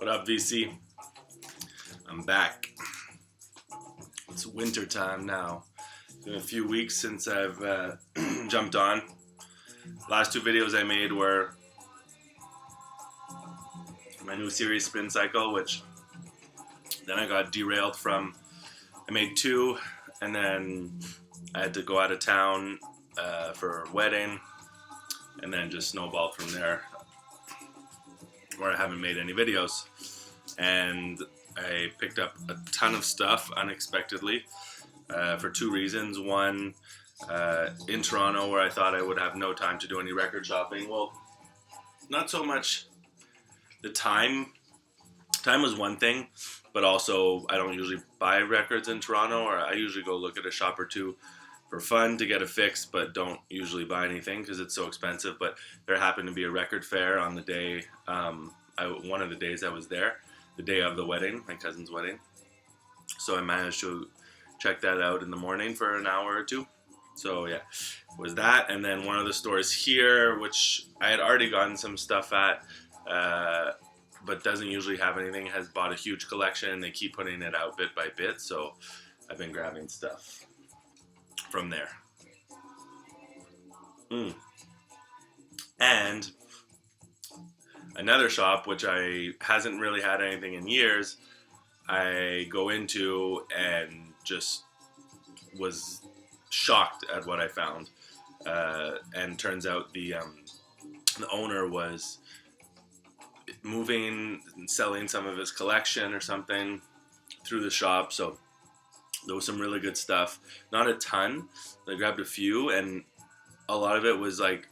What up, VC? I'm back. It's winter time now. It's been a few weeks since I've jumped on. Last two videos I made were my new series Spin Cycle, which then I got derailed from. I made two, and then I had to go out of town for a wedding, and then just snowballed from there, where I haven't made any videos. And I picked up a ton of stuff unexpectedly for two reasons. One, in Toronto, where I thought I would have no time to do any record shopping. Well, not so much the time. Time was one thing, but also I don't usually buy records in Toronto, or I usually go look at a shop or two for fun to get a fix, but don't usually buy anything because it's so expensive. But there happened to be a record fair on the day, one of the days I was there, the day of the wedding, my cousin's wedding. So I managed to check that out in the morning for an hour or two. So yeah, was that. And then one of the stores here, which I had already gotten some stuff at, but doesn't usually have anything, has bought a huge collection. They keep putting it out bit by bit, so I've been grabbing stuff from there. And another shop, which I hasn't really had anything in years, I go into and just was shocked at what I found. And turns out the owner was moving and selling some of his collection or something through the shop, so there was some really good stuff. Not a ton. I grabbed a few, and a lot of it was like,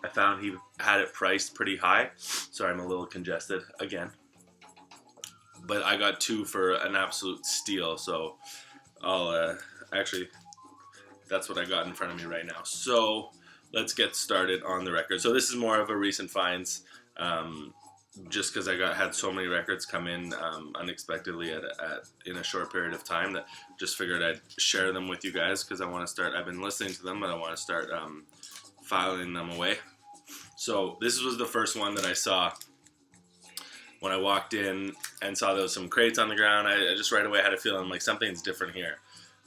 I found he had it priced pretty high. Sorry, I'm a little congested again. But I got two for an absolute steal, so I'll actually, that's what I got in front of me right now. So let's get started on the record. So this is more of a recent finds, just because I had so many records come in unexpectedly in a short period of time, that just figured I'd share them with you guys, because I want to start, I've been listening to them, but I want to start filing them away. So this was the first one that I saw when I walked in and saw there was some crates on the ground. I just right away had a feeling like something's different here.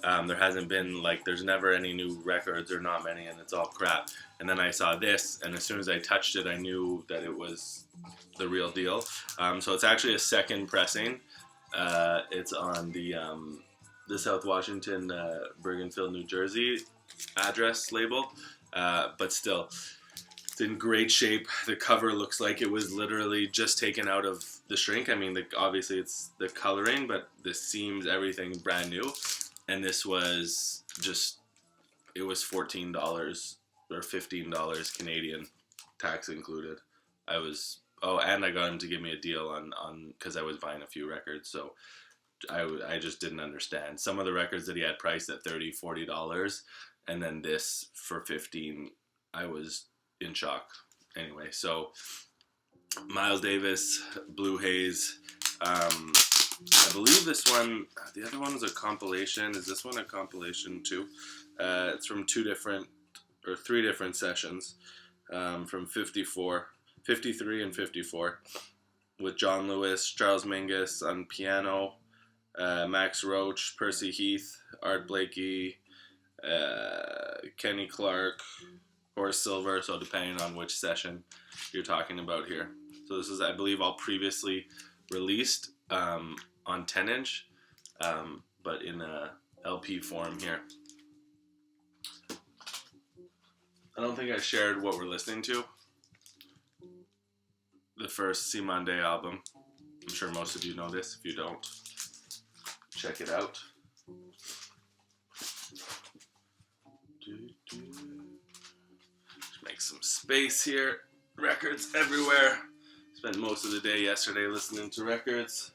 There hasn't been, like, there's never any new records, or not many, and it's all crap. And then I saw this, and as soon as I touched it, I knew that it was the real deal. So it's actually a second pressing. It's on the South Washington, Bergenfield, New Jersey address label, but still, it's in great shape. The cover looks like it was literally just taken out of the shrink. I mean, obviously it's the coloring, but the seams, everything brand new. And this was just, it was $14 or $15 Canadian, tax included. And I got him to give me a deal on because I was buying a few records, so I just didn't understand. Some of the records that he had priced at $30, $40, and then this for $15, I was in shock. Anyway, so Miles Davis, Blue Haze. I believe this one, the other one was a compilation. Is this one a compilation too? It's from three different sessions, from 53 and 54, with John Lewis, Charles Mingus on piano, Max Roach, Percy Heath, Art Blakey, Kenny Clark, Horace Silver, so depending on which session you're talking about here. So this is, I believe, all previously released on 10-inch, but in a LP form here. I don't think I shared what we're listening to. The first Simon Day album. I'm sure most of you know this. If you don't, check it out. Just make some space here. Records everywhere. Spent most of the day yesterday listening to records.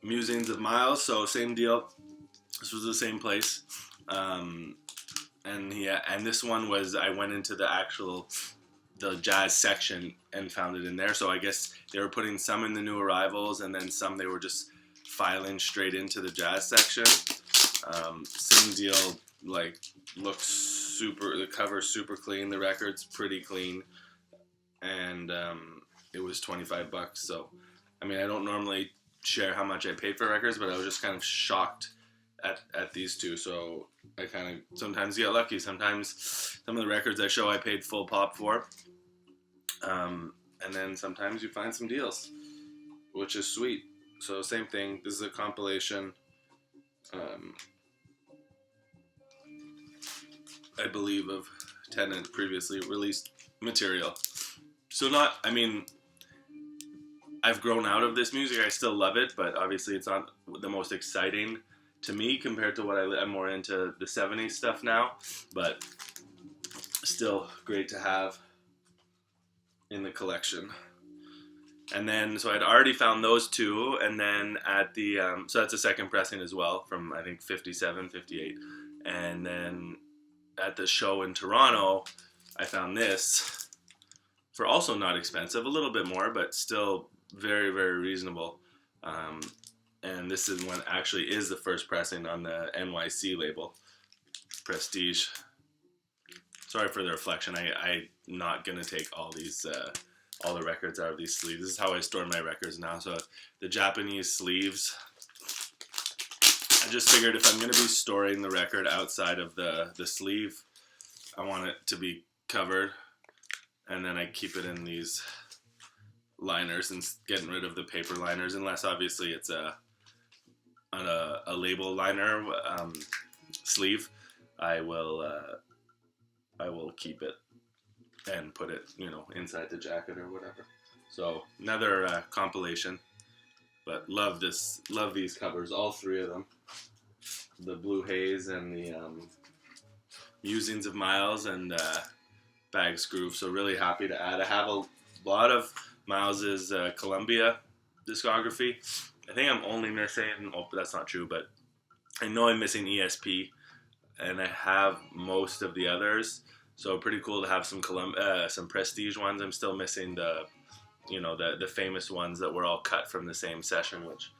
Musings of Miles, so same deal. This was the same place, and this one was, I went into the jazz section and found it in there. So I guess they were putting some in the new arrivals, and then some they were just filing straight into the jazz section. Same deal, like looks super. The cover's super clean. The record's pretty clean, and it was $25. So, I mean, I don't normally share how much I paid for records, but I was just kind of shocked at these two. So I kind of sometimes get lucky. Sometimes some of the records I show I paid full pop for, and then sometimes you find some deals, which is sweet. So same thing. This is a compilation. I believe of 10 previously released material. So not, I mean, I've grown out of this music. I still love it, but obviously it's not the most exciting to me compared to what I'm more into the 70s stuff now, but still great to have in the collection. And then, so I'd already found those two, and then at the, so that's a second pressing as well from, I think, 57, 58. And then at the show in Toronto, I found this for also not expensive, a little bit more, but still very, very reasonable. And this is one actually is the first pressing on the NYC label, Prestige. Sorry for the reflection. I'm not gonna take all these all the records out of these sleeves. This is how I store my records now. So the Japanese sleeves. I just figured if I'm gonna be storing the record outside of the sleeve, I want it to be covered, and then I keep it in these liners and getting rid of the paper liners, unless obviously it's on a label liner sleeve. I will keep it and put it, you know, inside the jacket or whatever. So another compilation, but love these covers, all three of them. The Blue Haze and the Musings of Miles and Bags Groove. So really happy to add. I have a lot of Miles's Columbia discography. I think I'm only missing, oh, that's not true, but I know I'm missing ESP, and I have most of the others. So pretty cool to have some Prestige ones. I'm still missing the, you know, the famous ones that were all cut from the same session, which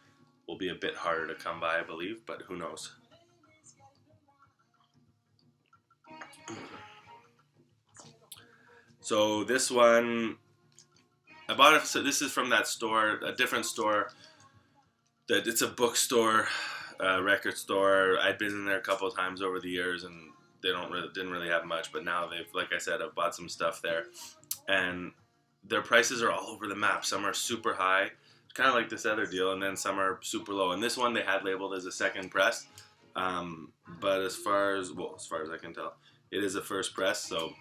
will be a bit harder to come by, I believe, but who knows. So this one, I bought it. So this is from that store, a different store. That it's a bookstore, record store. I'd been in there a couple of times over the years, and they didn't really have much. But now they've, like I said, I've bought some stuff there, and their prices are all over the map. Some are super high, kind of like this other deal, and then some are super low. And this one they had labeled as a second press, but as far as I can tell, it is a first press. So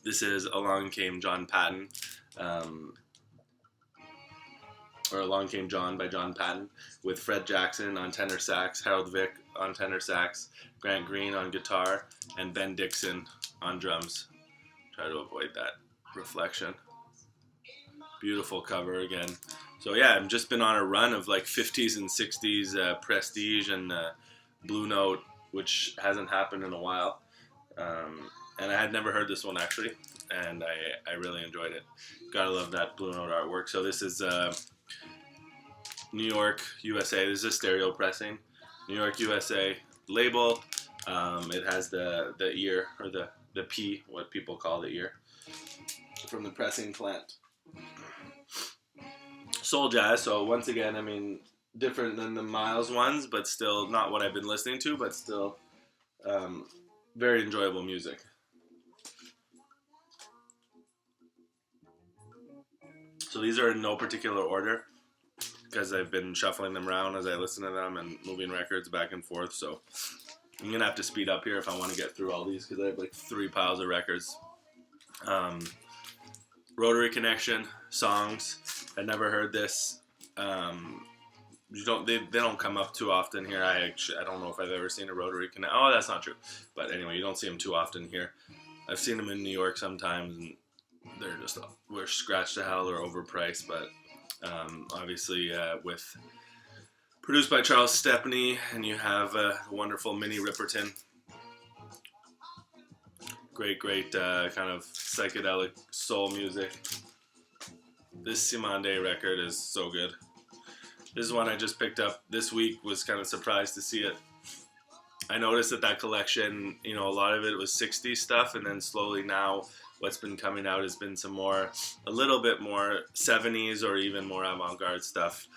this is Along Came John Patton. Or Along Came John by John Patton, with Fred Jackson on tenor sax, Harold Vick on tenor sax, Grant Green on guitar, and Ben Dixon on drums. Try to avoid that reflection. Beautiful cover again. So yeah, I've just been on a run of like 50s and 60s Prestige and Blue Note, which hasn't happened in a while. And I had never heard this one actually, and I really enjoyed it. Gotta love that Blue Note artwork. So this is New York, USA. This is a stereo pressing. New York, USA label. It has the ear, or the P, what people call the ear, from the pressing plant. Soul jazz. So once again, I mean, different than the Miles ones, but still not what I've been listening to, but still very enjoyable music. So these are in no particular order, because I've been shuffling them around as I listen to them and moving records back and forth. So I'm going to have to speed up here if I want to get through all these, because I have like 3 piles of records. Rotary Connection, Songs. I never heard this. They don't come up too often here. I don't know if I've ever seen a Rotary Connection. Oh, that's not true. But anyway, you don't see them too often here. I've seen them in New York sometimes, and we're scratched to hell or overpriced, but obviously with produced by Charles Stepney, and you have a wonderful Minnie Riperton. Great kind of psychedelic soul music. This Simande record is so good. This is one I just picked up this week. Was kind of surprised to see it. I noticed that collection, you know, a lot of it was 60s stuff, and then slowly now what's been coming out has been a little bit more 70s or even more avant-garde stuff.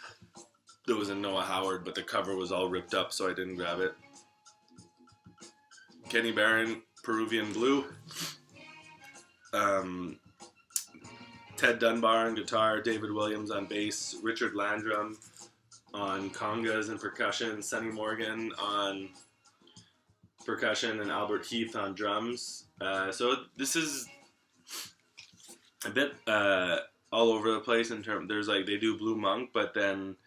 There was a Noah Howard, but the cover was all ripped up, so I didn't grab it. Kenny Barron, Peruvian Blue. Ted Dunbar on guitar, David Williams on bass, Richard Landrum on congas and percussion, Sonny Morgan on percussion, and Albert Heath on drums. So this is a bit all over the place in terms. There's like they do Blue Monk, but then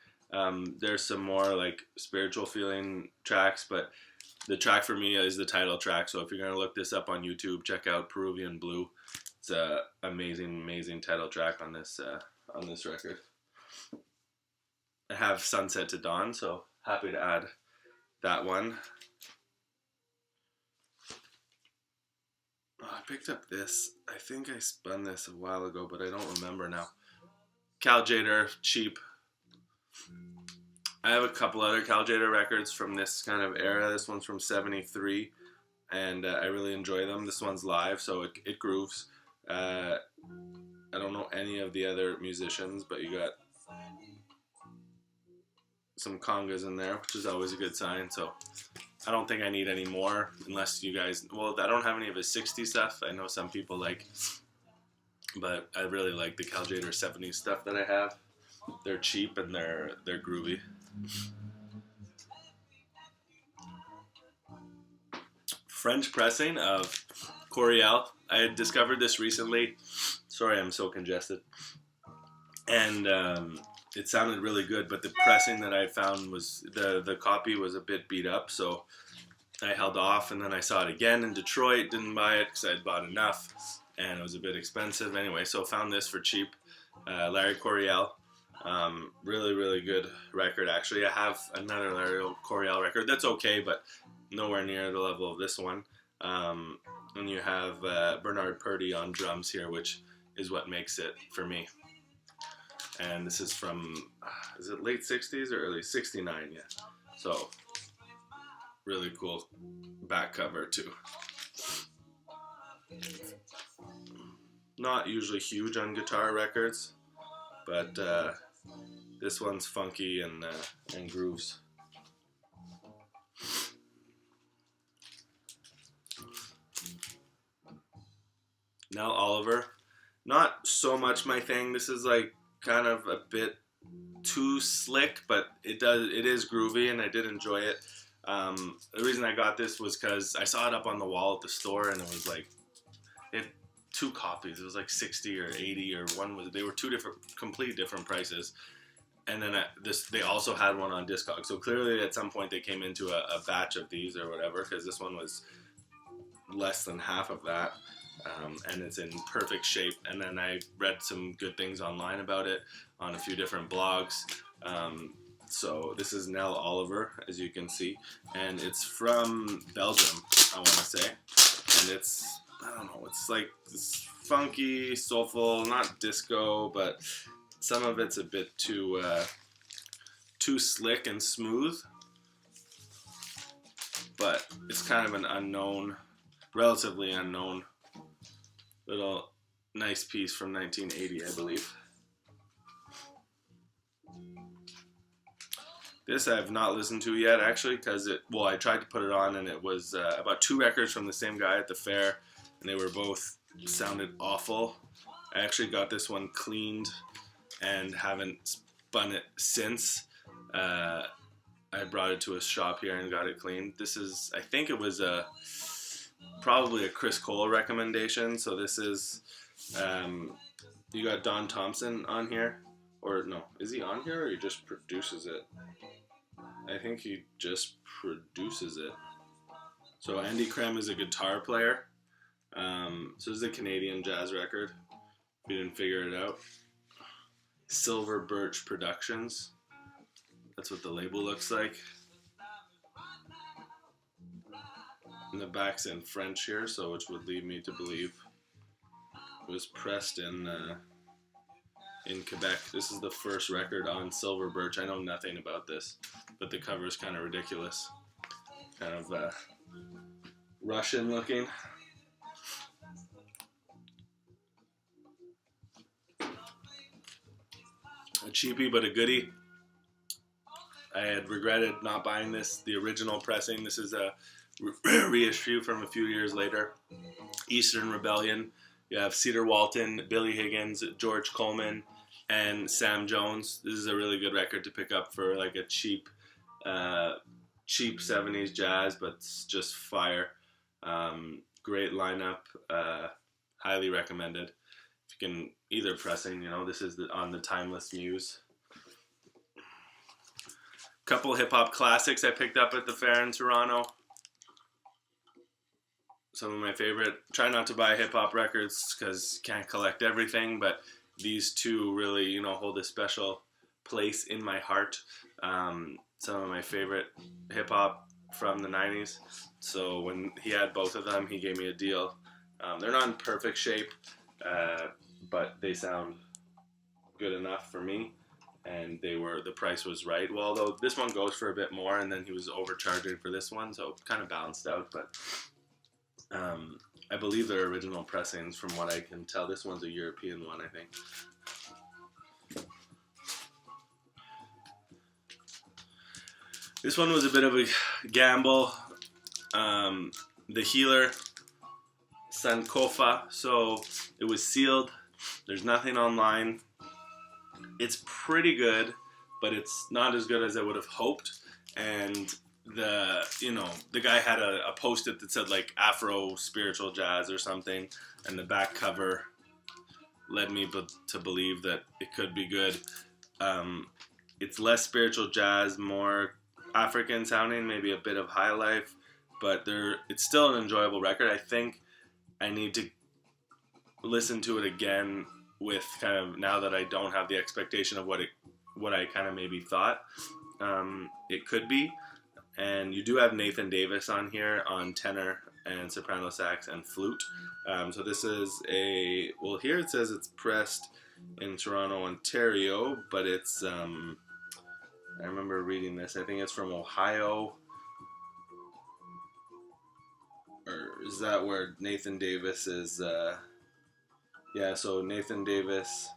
there's some more like spiritual feeling tracks. But the track for me is the title track. So if you're gonna look this up on YouTube, check out Peruvian Blue. It's a amazing title track on this record. I have Sunset to Dawn, so happy to add that one. Oh, I picked up this. I think I spun this a while ago, but I don't remember now. Cal Tjader, cheap. I have a couple other Cal Tjader records from this kind of era. This one's from '73, and I really enjoy them. This one's live, so it grooves. I don't know any of the other musicians, but you got some congas in there, which is always a good sign. So I don't think I need any more, unless you guys. Well, I don't have any of his '60s stuff. I know some people like, but I really like the Cal Tjader '70s stuff that I have. They're cheap and they're groovy. French pressing of Coriel. I had discovered this recently. Sorry, I'm so congested. And it sounded really good, but the pressing that I found was the copy was a bit beat up, so I held off. And then I saw it again in Detroit. Didn't buy it because I had bought enough, and it was a bit expensive anyway. So found this for cheap. Larry Coriel. Really good record, actually. I have another Larry Coriel record that's okay, but nowhere near the level of this one. And you have Bernard Purdie on drums here, which is what makes it for me. And this is from, is it late 60s or early 69? Yeah. So, really cool back cover too. Not usually huge on guitar records, but this one's funky and grooves. Now Oliver, not so much my thing. This is like kind of a bit too slick, but it is groovy, and I did enjoy it. The reason I got this was because I saw it up on the wall at the store, and it was like it had 2 copies. It was like 60 or 80, or they were 2 complete different prices. And then they also had one on Discog. So clearly at some point they came into a batch of these or whatever, because this one was less than half of that. And it's in perfect shape. And then I read some good things online about it on a few different blogs. So this is Nell Oliver, as you can see, and it's from Belgium, I want to say. And it's, I don't know, it's like this funky, soulful, not disco, but some of it's a bit too slick and smooth. But it's kind of an unknown, relatively unknown little nice piece from 1980, I believe. This I have not listened to yet, actually, because I tried to put it on, and it was about 2 records from the same guy at the fair, and they were both sounded awful. I actually got this one cleaned and haven't spun it since. I brought it to a shop here and got it cleaned. This is, I think it was probably a Chris Cole recommendation. So this is, you got Don Thompson on here, or no, is he on here or he just produces it? I think he just produces it. So Andy Krem is a guitar player. So this is a Canadian jazz record, if you didn't figure it out. Silver Birch Productions. That's what the label looks like. And the back's in French here, so which would lead me to believe it was pressed in Quebec. This is the first record on Silver Birch. I know nothing about this, but the cover is kind of ridiculous. kind of Russian looking. A cheapie but a goodie. I had regretted not buying this, the original pressing. This is a reissue from a few years later. Eastern Rebellion. You have Cedar Walton, Billy Higgins, George Coleman, and Sam Jones. This is a really good record to pick up for like a cheap 70s jazz, but it's just fire. Great lineup. Highly recommended. If you can, either pressing, this is on the Timeless Muse. Couple hip-hop classics I picked up at the fair in Toronto. Some of my favorite. Try not to buy hip-hop records because you can't collect everything, but these two really, hold a special place in my heart. Some of my favorite hip-hop from the 90s. So when he had both of them, he gave me a deal. They're not in perfect shape, but they sound good enough for me. And the price was right. Well, although this one goes for a bit more, and then he was overcharging for this one, so it kind of balanced out. But I believe they're original pressings from what I can tell. This one's a European one, I think. This one was a bit of a gamble. The Healer Sankofa, so it was sealed. There's nothing online. It's pretty good, but it's not as good as I would have hoped. And the guy had a post-it that said like Afro spiritual jazz or something, and the back cover led me to believe that it could be good. It's less spiritual jazz, more African sounding, maybe a bit of high life, but it's still an enjoyable record. I think I need to listen to it again with kind of, now that I don't have the expectation of what I kind of maybe thought it could be. And you do have Nathan Davis on here on tenor and soprano sax and flute. So this is here it says it's pressed in Toronto, Ontario, but it's, I remember reading this, I think it's from Ohio. Or is that where Nathan Davis is, yeah, so Nathan Davis.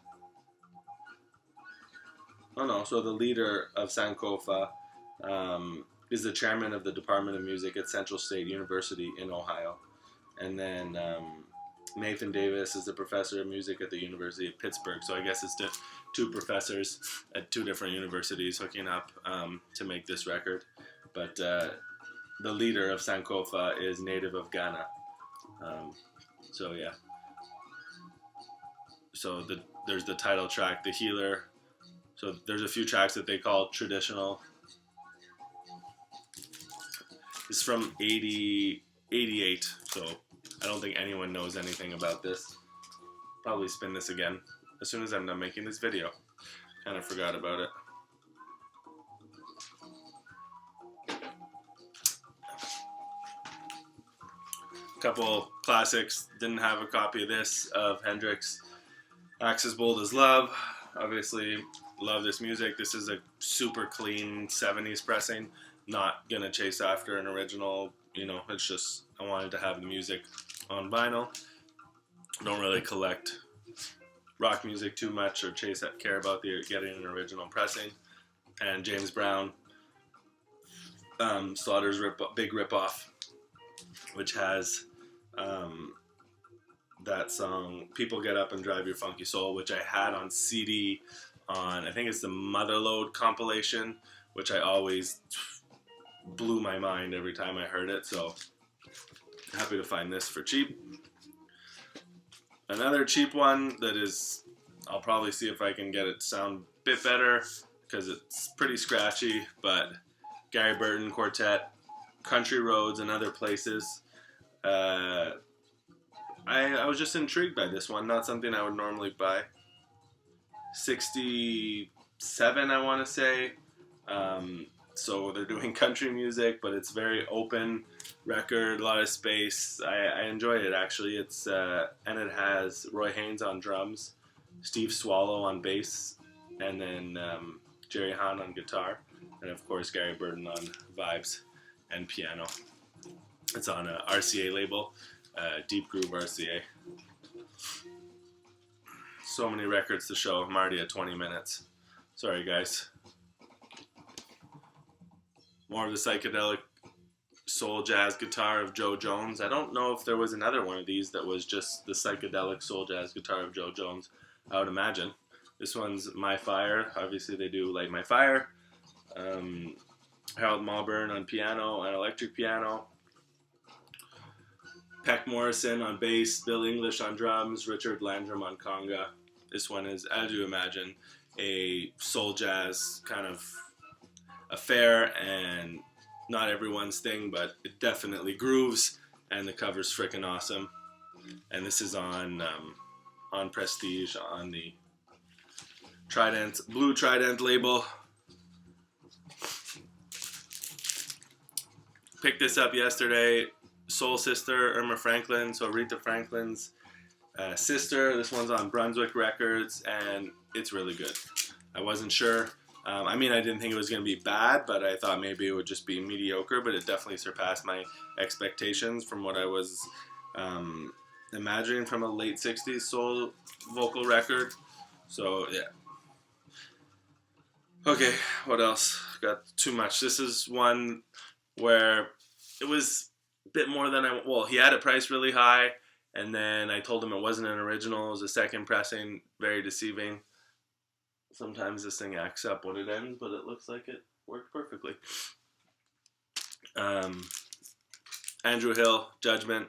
Oh no, so the leader of Sankofa is the chairman of the Department of Music at Central State University in Ohio. And then Nathan Davis is the professor of music at the University of Pittsburgh. So I guess it's two professors at two different universities hooking up to make this record. But the leader of Sankofa is native of Ghana. So yeah. So there's the title track, The Healer. So there's a few tracks that they call traditional. It's from 88, so I don't think anyone knows anything about this. Probably spin this again as soon as I'm done making this video. Kind of forgot about it. Couple classics. Didn't have a copy of this, of Hendrix. Axe as Bold as Love. Obviously, love this music. This is a super clean 70s pressing. Not gonna chase after an original, it's just, I wanted to have the music on vinyl. Don't really collect rock music too much or care about getting an original pressing. And James Brown, Slaughter's big ripoff, which has that song People Get Up and Drive Your Funky Soul, which I had on CD on, I think it's the Motherlode compilation, which I always blew my mind every time I heard it. So happy to find this for cheap. Another cheap one that is, I'll probably see if I can get it to sound a bit better because it's pretty scratchy, but Gary Burton Quartet, Country Roads and Other Places. I was just intrigued by this one. Not something I would normally buy. 67, I want to say. So they're doing country music, but it's very open record, a lot of space. I enjoyed it, actually. It's and it has Roy Haynes on drums, Steve Swallow on bass, and then Jerry Hahn on guitar, and of course Gary Burton on vibes and piano. It's on a RCA label, Deep Groove RCA. So many records to show. I'm already at 20 minutes. Sorry, guys. More of the psychedelic soul jazz guitar of Joe Jones. I don't know if there was another one of these that was just the psychedelic soul jazz guitar of Joe Jones. I would imagine. This one's My Fire. Obviously, they do Light My Fire. Harold Maubourne on piano and electric piano. Peck Morrison on bass, Bill English on drums, Richard Landrum on conga. This one is, as you imagine, a soul jazz kind of affair, and not everyone's thing, but it definitely grooves, and the cover's freaking awesome. And this is on Prestige, on the Trident, Blue Trident label. Picked this up yesterday. Soul Sister, Irma Franklin, so Aretha Franklin's sister. This one's on Brunswick Records, and it's really good. I wasn't sure. I mean, I didn't think it was going to be bad, but I thought maybe it would just be mediocre, but it definitely surpassed my expectations from what I was imagining from a late 60s soul vocal record. So, yeah. Okay, what else? Got too much. This is one where it was a bit more than he had it priced really high, and then I told him it wasn't an original, it was a second pressing, very deceiving. Sometimes this thing acts up when it ends, but it looks like it worked perfectly. Andrew Hill, Judgment.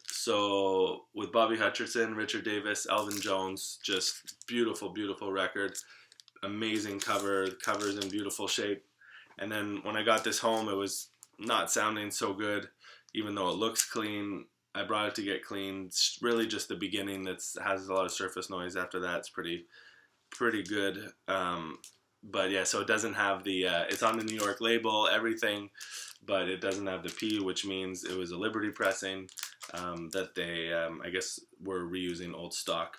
So with Bobby Hutcherson, Richard Davis, Elvin Jones, just beautiful, beautiful record. Amazing cover. The cover's in beautiful shape. And then when I got this home, it was not sounding so good, even though it looks clean. I brought it to get clean. It's really just the beginning that has a lot of surface noise. After that, it's pretty good. But yeah, so it doesn't have the, it's on the New York label, everything, but it doesn't have the P, which means it was a Liberty pressing that they, I guess, were reusing old stock.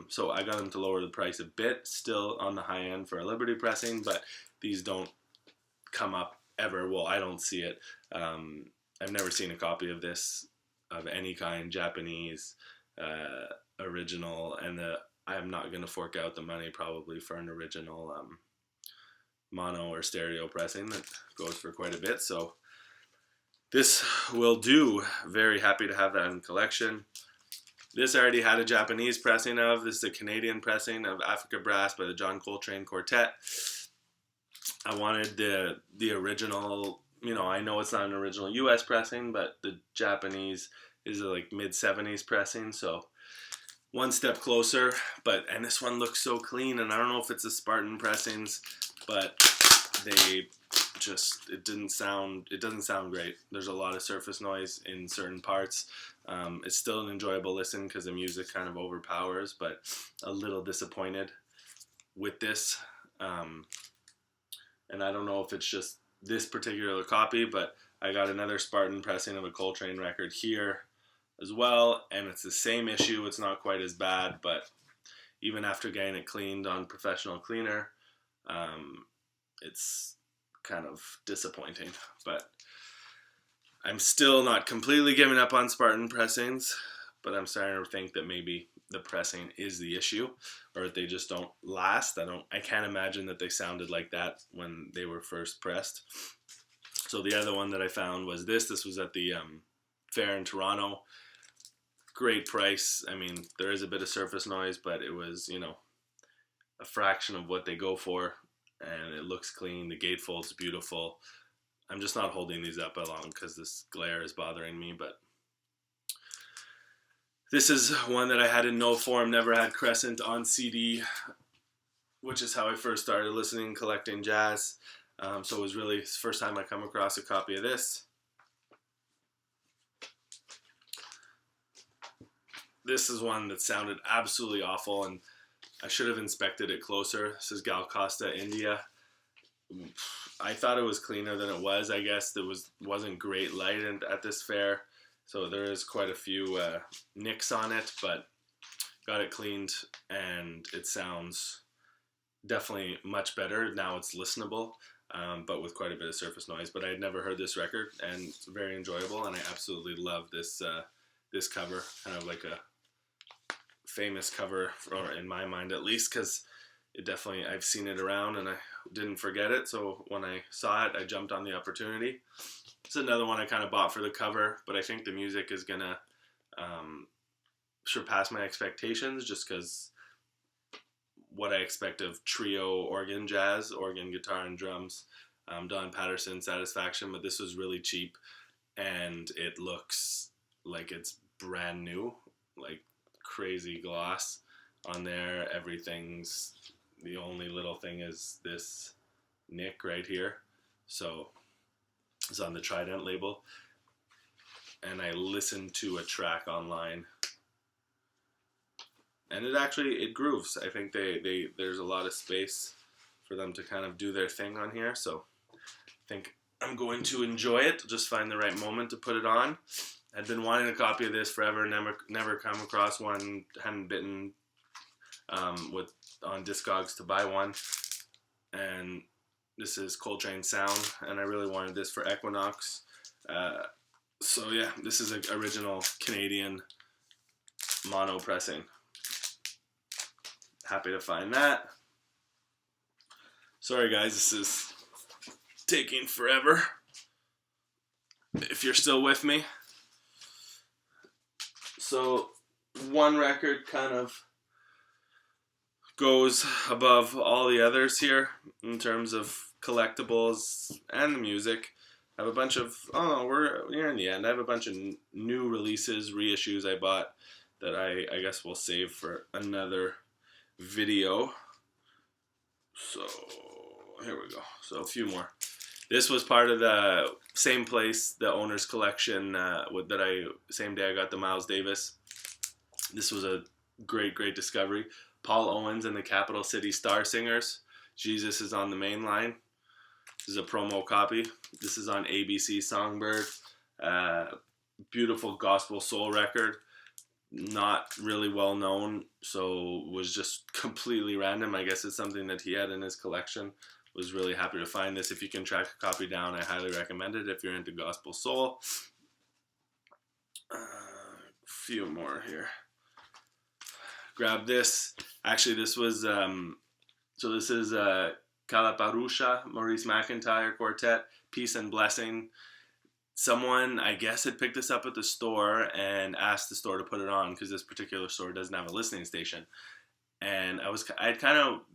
So I got them to lower the price a bit, still on the high end for a Liberty pressing, but these don't come up ever. Well, I don't see it. I've never seen a copy of this of any kind, Japanese, original, and I'm not going to fork out the money probably for an original mono or stereo pressing that goes for quite a bit. So this will do. Very happy to have that in collection. This I already had a Japanese pressing of. This is a Canadian pressing of Africa Brass by the John Coltrane Quartet. I wanted the original, I know it's not an original US pressing, but the Japanese is a like mid-70s pressing, so one step closer. And this one looks so clean, and I don't know if it's the Spartan pressings, but they just, it doesn't sound great. There's a lot of surface noise in certain parts. It's still an enjoyable listen because the music kind of overpowers, but a little disappointed with this. And I don't know if it's just this particular copy, but I got another Spartan pressing of a Coltrane record here as well, and it's the same issue. It's not quite as bad, but even after getting it cleaned on professional cleaner, it's kind of disappointing. But I'm still not completely giving up on Spartan pressings, but I'm starting to think that maybe the pressing is the issue, or they just don't last. I can't imagine that they sounded like that when they were first pressed. So the other one that I found was this. This was at the fair in Toronto. Great price. I mean, there is a bit of surface noise, but it was, a fraction of what they go for, and it looks clean. The gatefold's beautiful. I'm just not holding these up along because this glare is bothering me, but this is one that I had in no form, never had Crescent on CD, which is how I first started listening, collecting jazz. So it was really the first time I come across a copy of this. This is one that sounded absolutely awful, and I should have inspected it closer. This is Gal Costa, India. I thought it was cleaner than it was. I guess there wasn't great light at this fair, so there is quite a few nicks on it, but got it cleaned, and it sounds definitely much better. Now it's listenable. but with quite a bit of surface noise. But I had never heard this record, and it's very enjoyable, and I absolutely love this this cover, kind of like a famous cover, or in my mind at least, because it definitely, I've seen it around and I didn't forget it, so when I saw it, I jumped on the opportunity. It's another one I kind of bought for the cover, but I think the music is gonna surpass my expectations, just because what I expect of trio organ jazz, organ, guitar, and drums. Don Patterson, Satisfaction, but this was really cheap, and it looks like it's brand new, like crazy gloss on there. Everything's, the only little thing is this nick right here, so it's on the Trident label. And I listened to a track online, and it grooves. I think there's a lot of space for them to kind of do their thing on here, so I think I'm going to enjoy it. Just find the right moment to put it on. I'd been wanting a copy of this forever, never come across one, hadn't bitten on Discogs to buy one, and this is Coltrane Sound, and I really wanted this for Equinox. So yeah, this is an original Canadian mono pressing. Happy to find that. Sorry guys, this is taking forever. If you're still with me. So one record kind of goes above all the others here in terms of collectibles and the music. I have a bunch of, we're near in the end. I have a bunch of new releases, reissues I bought that I guess we'll save for another video. So here we go. So a few more. This was part of the same place, the owner's collection, same day I got the Miles Davis. This was a great discovery. Paul Owens and the Capital City Star Singers. Jesus is on the main line. This is a promo copy. This is on ABC Songbird. Beautiful gospel soul record. Not really well known, so was just completely random. I guess it's something that he had in his collection. Was really happy to find this. If you can track a copy down, I highly recommend it if you're into gospel soul. Few more here. Grab this. Actually, this was, so this is Kalaparusha, Maurice McIntyre Quartet, Peace and Blessing. Someone, I guess, had picked this up at the store and asked the store to put it on because this particular store doesn't have a listening station. And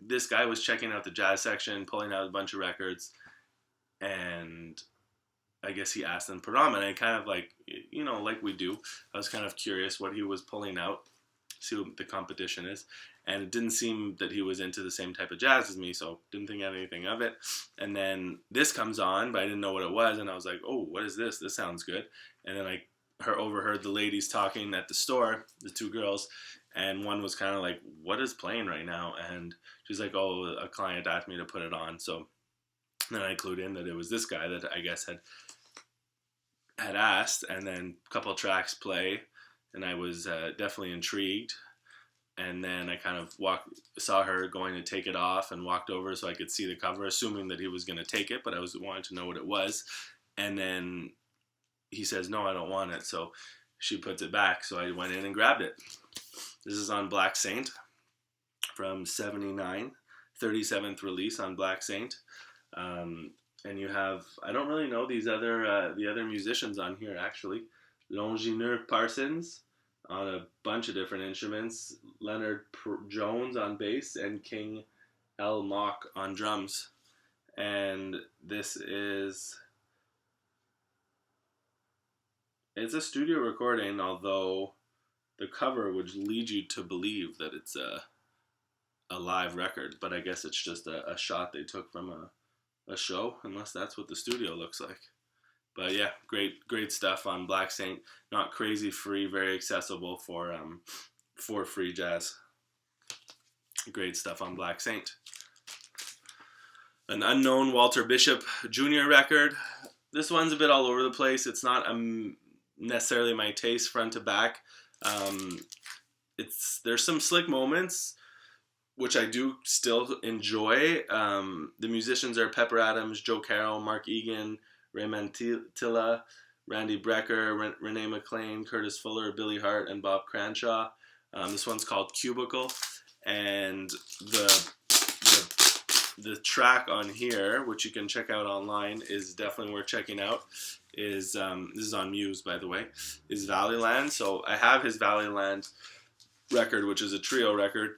this guy was checking out the jazz section, pulling out a bunch of records, and I guess he asked them to put it on, and I kind of like we do, I was kind of curious what he was pulling out, see what the competition is, and it didn't seem that he was into the same type of jazz as me, so didn't think anything of it. And then this comes on, but I didn't know what it was, and I was like, oh, what is this? This sounds good. And then I overheard the ladies talking at the store, the two girls, and one was kind of like, what is playing right now? And she's like, oh, a client asked me to put it on. So then I clued in that it was this guy that I guess had asked, and then a couple of tracks play, and I was definitely intrigued. And then I kind of saw her going to take it off and walked over so I could see the cover, assuming that he was going to take it, but I wanted to know what it was. And then he says, no, I don't want it. So she puts it back, so I went in and grabbed it. This is on Black Saint from '79, 37th release on Black Saint. And you have, I don't really know the other musicians on here actually. Longinier Parsons on a bunch of different instruments, Leonard Jones on bass, and King L. Mock on drums. And this is, it's a studio recording, although the cover would lead you to believe that it's a live record, but I guess it's just a shot they took from a show, unless that's what the studio looks like. But yeah, great stuff on Black Saint. Not crazy free, very accessible for free jazz. Great stuff on Black Saint. An unknown Walter Bishop Jr. record. This one's a bit all over the place. It's not necessarily my taste front to back. There's some slick moments. which I do still enjoy. The musicians are Pepper Adams, Joe Carroll, Mark Egan, Raymond Tilla, Randy Brecker, Renee McLean, Curtis Fuller, Billy Hart, and Bob Cranshaw. This one's called Cubicle, and the track on here, which you can check out online, is definitely worth checking out. This is on Muse, by the way, is Valleyland. So I have his Valleyland record, which is a trio record,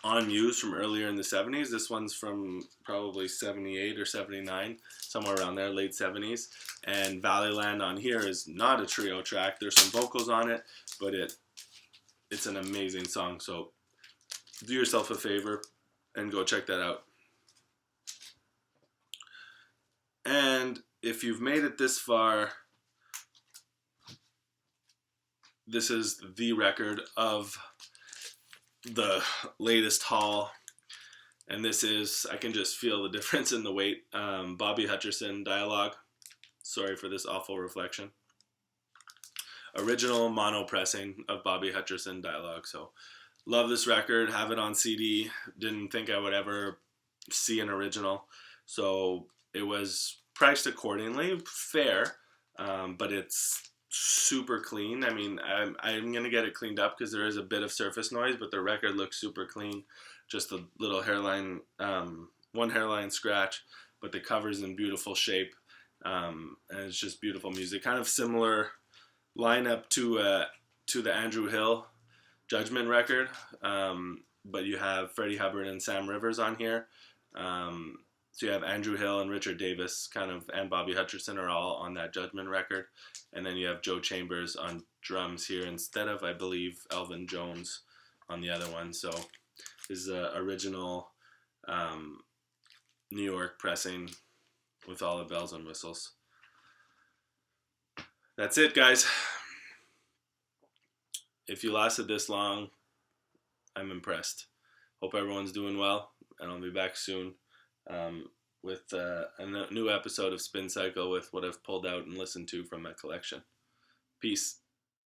on Muse from earlier in the 70s. This one's from probably 78 or 79, somewhere around there, late 70s. And Valleyland on here is not a trio track. There's some vocals on it, but it's an amazing song. So do yourself a favor and go check that out. And if you've made it this far, this is the record of the latest haul, and this is, I can just feel the difference in the weight. Bobby Hutcherson, Dialogue. Sorry for this awful reflection. Original mono pressing of Bobby Hutcherson, Dialogue. So love this record, have it on CD. Didn't think I would ever see an original, so it was priced accordingly, fair, but it's super clean. I mean, I'm gonna get it cleaned up because there is a bit of surface noise, but the record looks super clean. Just a little hairline, one hairline scratch, but the cover's in beautiful shape, and it's just beautiful music. Kind of similar lineup to the Andrew Hill Judgment record, but you have Freddie Hubbard and Sam Rivers on here. So you have Andrew Hill and Richard Davis and Bobby Hutcherson are all on that Judgment record. And then you have Joe Chambers on drums here instead of, I believe, Elvin Jones on the other one. So this is an original New York pressing with all the bells and whistles. That's it, guys. If you lasted this long, I'm impressed. Hope everyone's doing well, and I'll be back soon. With a new episode of Spin Cycle with what I've pulled out and listened to from my collection. Peace.